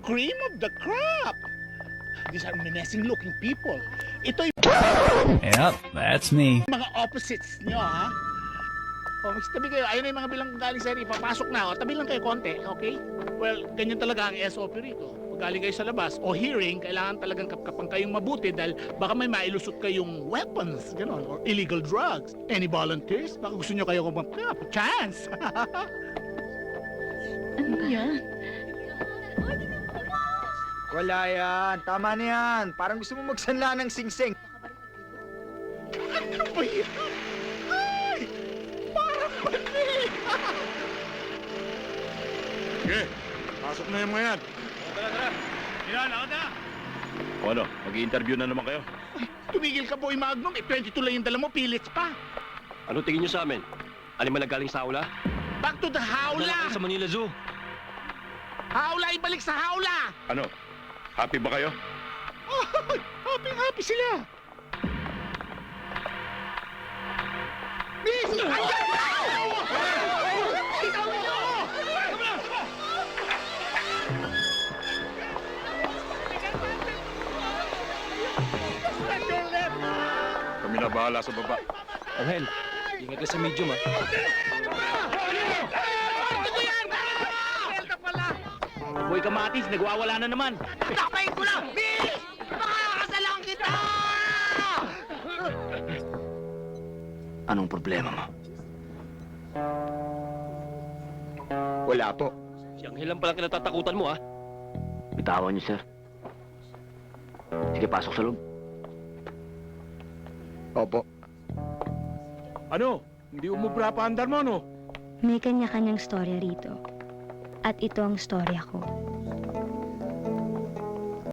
cream of the crop. These are menacing-looking people. Ito yung Yep, that's me. mga opposites nyo, ha? O, magtabi kayo. Ayun na yung mga bilang galing sa ipapasok na. O, tabi lang kayo konti, okay? Well, ganyan talaga ang SOP rito. Pag galing kayo sa labas o hearing, kailangan talagang kapkapan kayong mabuti dahil baka may mailusot kayong weapons, gano'n, or illegal drugs. Any volunteers? Baka gusto nyo kayo chance. Ano yan? Wala yan. Tama na yan. Parang gusto mo magsanla ng singsing. Ano ba yan? Ay! Parang mali! Sige, pasok na yung mga yan. O ano, mag-i-interview na naman kayo. Tumigil ka po, Magnum. 22 lang yung dala mo, pilits pa. Ano tingin nyo sa amin? Animal na galing sa aula? Back to the Dala hawla! kayo sa Manila Zoo. Hawla, ibalik sa hawla! Ano, happy ba kayo? Oh, happy sila. Miss! Ayan! Ikaw mo! Kami na bahala sa baba. Angel, ingat ka sa medium ah. Ito yan! Delta pala! Boy Kamatis, nagwawala na naman. Takayin ko lang! Miss! Makakasalang kita! Anong problema mo? Wala po. Si Angel lang palang kinatatakutan mo ah. Bitawan niyo, sir. Sige, pasok sa loob. Opo. Ano? Hindi umubra pa andar mo, no? May kanya-kanyang storya rito. At ito ang storya ko.